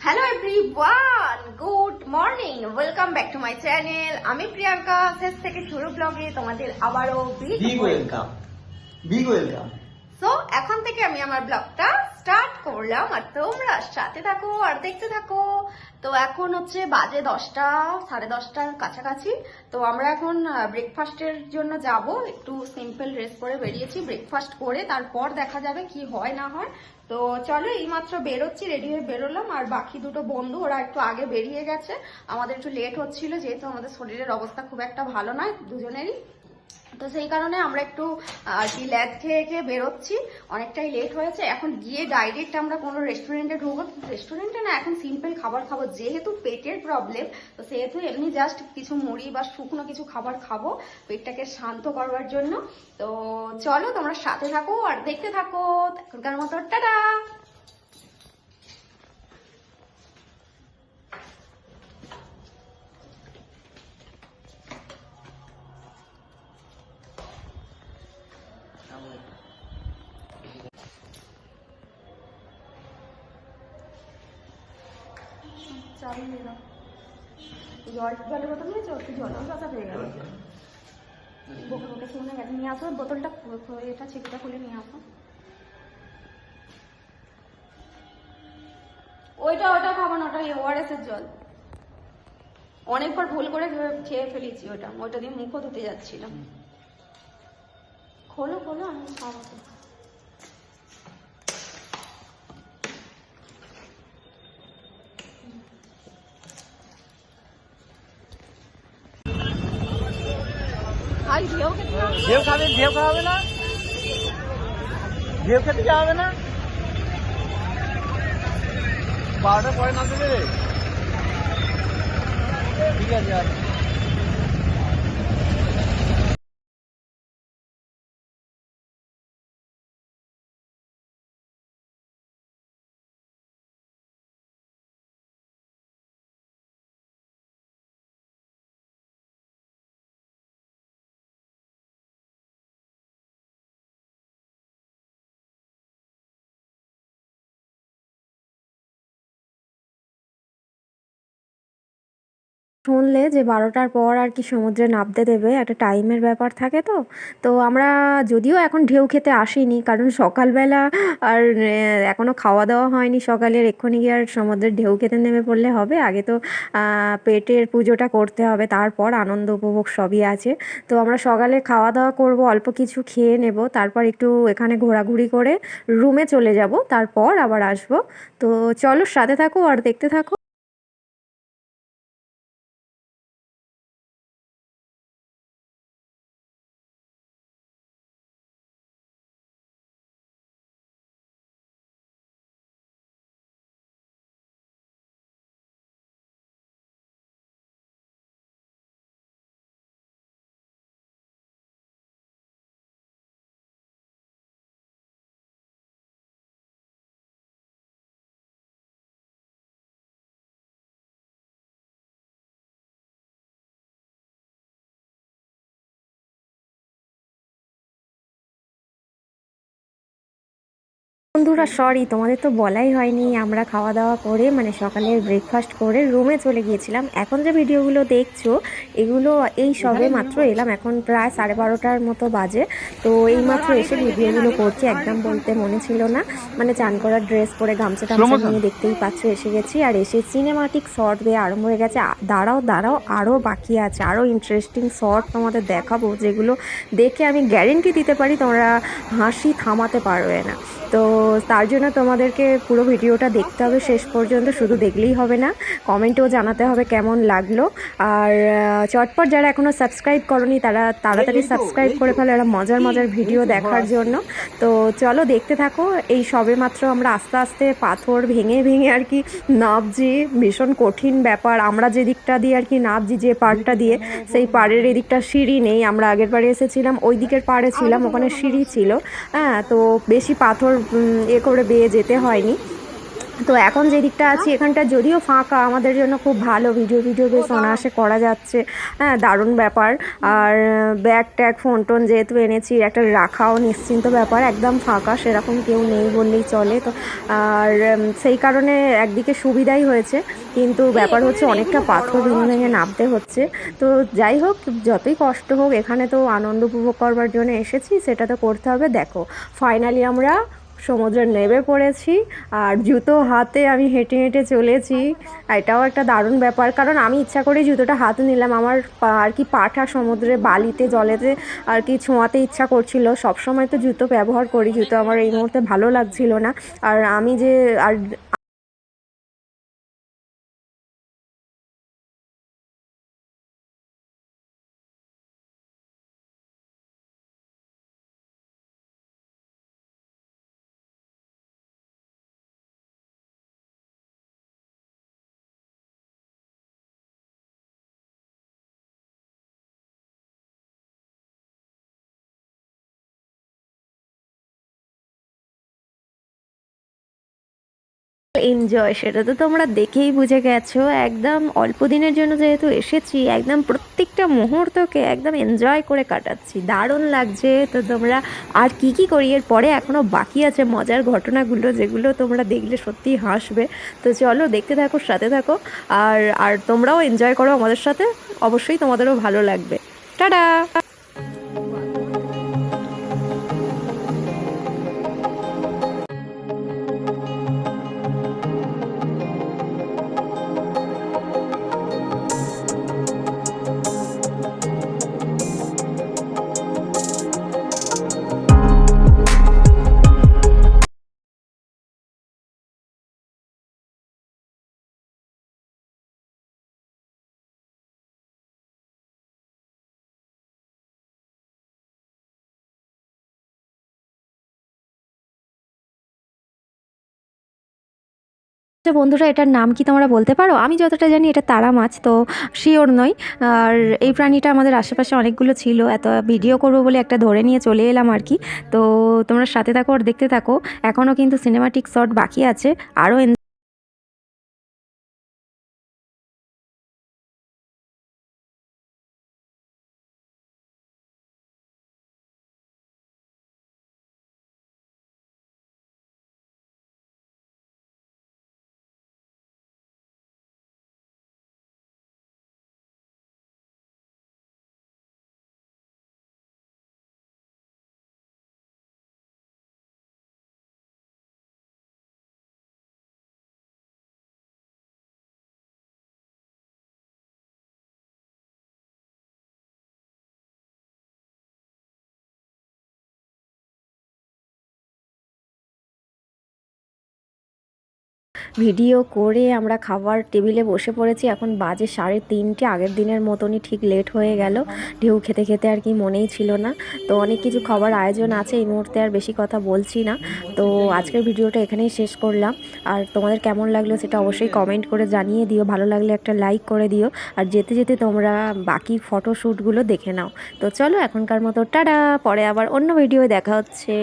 Hello everyone, good morning, welcome back to my channel. আমি প্রিয়াঙ্কা, শেষ থেকে শুরু ব্লগে তোমাদের আবারও বিগ ওয়েলকাম। সো এখন থেকে আমি আমার ব্লগটা স্টার্ট করলাম, আর তোমরা সাথে থাকো আর দেখতে থাকো। তো এখন হচ্ছে বাজে 10টা, 10:30টার কাছাকাছি। তো আমরা এখন ব্রেকফাস্টের জন্য যাব। একটু সিম্পল ড্রেস পরে বেরিয়েছি, ব্রেকফাস্ট করে তারপর দেখা যাবে কি হয় না হয়। তো চলো, এইমাত্র বেরোচ্ছি, রেডি হয়ে বেরোলাম। আর বাকি দুটো বন্ধু ওরা একটু আগে বেরিয়ে গেছে, আমাদের একটু লেট হচ্ছিল, যেহেতু আমাদের শরীরের অবস্থা খুব একটা ভালো নয় দুজনেরই। তো সেই কারণে আমরা একটু আর কি ল্যাদ খেয়ে খেয়ে বেরোচ্ছি, অনেকটাই লেট হয়েছে। এখন গিয়ে ডাইরেক্ট আমরা কোনো রেস্টুরেন্টে ঢুকবো। রেস্টুরেন্টে না, এখন সিম্পল খাবার খাবো, যেহেতু পেটের প্রবলেম। তো সেহেতু এমনি জাস্ট কিছু মুড়ি বা শুকনো কিছু খাবার খাবো পেটটাকে শান্ত করবার জন্য। তো চলো, তোমরা সাথে থাকো আর দেখতে থাকো। এখনকার মতো টাটা। জলের বোতল নিয়েছো? একটু জলের কথা পেয়ে গেল, বকে বকে শুনে গেছে। নিয়ে আসো বোতলটা, এটা ছিপিটা খুলে নিয়ে আসো। ওইটা খাবো না, ওটা ওআরএস এর জল। অনেকবার ভুল করে খেয়ে ফেলেছি ওইটা দিয়ে মুখও ধুতে যাচ্ছিলাম। খোলো খোলো, আমি খাবো। ঢেউ খাবে না, ঢেউ খেতে যাওয়া হবে না। 12টার পরে নামতে দেবে, ঠিক আছে। আর শুনলে যে 12টার পর আর কি সমুদ্রে নামতে দেবে, একটা টাইমের ব্যাপার থাকে। তো তো আমরা যদিও এখন ঢেউ খেতে আসিনি, কারণ সকালবেলা আর এখনও খাওয়া দাওয়া হয়নি সকালের। এক্ষুনি গিয়ে আর সমুদ্রের ঢেউ খেতে নেমে পড়লে হবে? আগে তো পেটের পুজোটা করতে হবে, তারপর আনন্দ উপভোগ সবই আছে। তো আমরা সকালে খাওয়া দাওয়া করব, অল্প কিছু খেয়ে নেব, তারপর একটু এখানে ঘোরাঘুরি করে রুমে চলে যাব, তারপর আবার আসব। তো চলো, সাথে থাকো আর দেখতে থাকো। বন্ধুরা, সরি, তোমাদের তো বলাই হয়নি, আমরা খাওয়া দাওয়া করে মানে সকালের ব্রেকফাস্ট করে রুমে চলে গিয়েছিলাম। এখন যে ভিডিওগুলো দেখছো, এগুলো এই সবে মাত্র এলাম, এখন প্রায় 12:30টার মতো বাজে। তো এই মাত্র এসে ভিডিওগুলো করছি, একদম বলতে মনে ছিল না। মানে চান করার ড্রেস পরে গামছা টামছা নিয়ে দেখতেই পাচ্ছ এসে গেছি, আর এসে সিনেমাটিক শর্ট দিয়ে আরম্ভ হয়ে গেছে। দাঁড়াও, আরও বাকি আছে, আরও ইন্টারেস্টিং শর্ট তোমাদের দেখাবো, যেগুলো দেখে আমি গ্যারেন্টি দিতে পারি তোমরা হাসি থামাতে পারবে না। তো তার জন্য তোমাদেরকে পুরো ভিডিওটা দেখতে হবে শেষ পর্যন্ত, শুধু দেখলেই হবে না, কমেন্টেও জানাতে হবে কেমন লাগলো। আর চটপট যারা এখনও সাবস্ক্রাইব করনি তারা তাড়াতাড়ি সাবস্ক্রাইব করে ফেলো, এরা মজার ভিডিও দেখার জন্য। তো চলো, দেখতে থাকো। এই সবে মাত্র আমরা আস্তে আস্তে পাথর ভেঙে আর কি নামছি, ভীষণ কঠিন ব্যাপার। আমরা যে দিকটা দিয়ে আর কি নামছি, যে পাড়টা দিয়ে, সেই পাড়ের এদিকটা সিঁড়ি নেই। আমরা আগের বারে এসেছিলাম ওই দিকের পাড়ে ছিলাম, ওখানে সিঁড়ি ছিল। হ্যাঁ, তো বেশি পাথর করে বেয়ে যেতে হয়নি। তো এখন যে দিকটা আছি এখানটা যদিও ফাঁকা, আমাদের জন্য খুব ভালো, ভিডিও বেশ অনায়াসে করা যাচ্ছে। হ্যাঁ, দারুণ ব্যাপার। আর ব্যাগ ট্যাগ ফোন টোন যেহেতু এনেছি, একটা রাখাও নিশ্চিন্ত ব্যাপার, একদম ফাঁকা, সেরকম কেউ নেই বললেই চলে। তো আর সেই কারণে একদিকে সুবিধাই হয়েছে, কিন্তু ব্যাপার হচ্ছে অনেকটা পাথর ভেঙে ভেঙে নামতে হচ্ছে। তো যাই হোক, যতই কষ্ট হোক, এখানে তো আনন্দ উপভোগ করবার জন্য এসেছি, সেটা তো করতে হবে। দেখো ফাইনালি আমরা সমুদ্রে নেমে পড়েছি, আর জুতো হাতে আমি হেঁটে হেঁটে চলেছি। এটাও একটা দারুণ ব্যাপার, কারণ আমি ইচ্ছা করেই জুতোটা হাতে নিলাম। আমার আর কি পাটা সমুদ্রে বালিতে জলেতে আর কি ছোঁয়াতে ইচ্ছা করছিল। সবসময় তো জুতো ব্যবহার করি, জুতো আমার এই মুহূর্তে ভালো লাগছিল না। আর আমি যে আর এনজয়, সেটা তো তোমরা দেখেই বুঝে গেছো। একদম অল্প দিনের জন্য যেহেতু এসেছি, একদম প্রত্যেকটা মুহূর্তকে একদম এনজয় করে কাটাচ্ছি, দারুণ লাগছে। তো তোমরা আর কি করি এর পরে এখনও বাকি আছে মজার ঘটনাগুলো, যেগুলো তোমরা দেখলে সত্যিই হাসবে। তো চলো দেখতে থাকো, সাথে থাকো, আর আর তোমরাও এনজয় করো আমাদের সাথে, অবশ্যই তোমাদেরও ভালো লাগবে। টাটা। তো বন্ধুরা, এটার নাম কি তোমরা বলতে পারো? আমি যতটা জানি এটা তারা মাছ, তো শিওর নই। আর এই প্রাণীটা আমাদের আশেপাশে অনেকগুলো ছিল, এত ভিডিও করবো বলে একটা ধরে নিয়ে চলে এলাম আর কি। তো তোমরা সাথে থাকো আর দেখতে থাকো, এখনও কিন্তু সিনেমাটিক শট বাকি আছে আরও। ভিডিও করে আমরা খাবার টেবিলে বসে পড়েছি, এখন বাজে 3:30। আগের দিনের মতনই ঠিক লেট হয়ে গেল, ঢেউ খেতে খেতে আর কি মনেই ছিল না। তো অনেক কিছু খাবার আয়োজন আছে, এই মুহূর্তে আর বেশি কথা বলছি না। তো আজকের ভিডিওটা এখানেই শেষ করলাম। আর তোমাদের কেমন লাগলো সেটা অবশ্যই কমেন্ট করে জানিয়ে দিও, ভালো লাগলে একটা লাইক করে দিও। আর যেতে যেতে তোমরা বাকি ফটোশ্যুটগুলো দেখে নাও। তো চলো এখনকার মতো টাটা, পরে আবার অন্য ভিডিও দেখা হচ্ছে।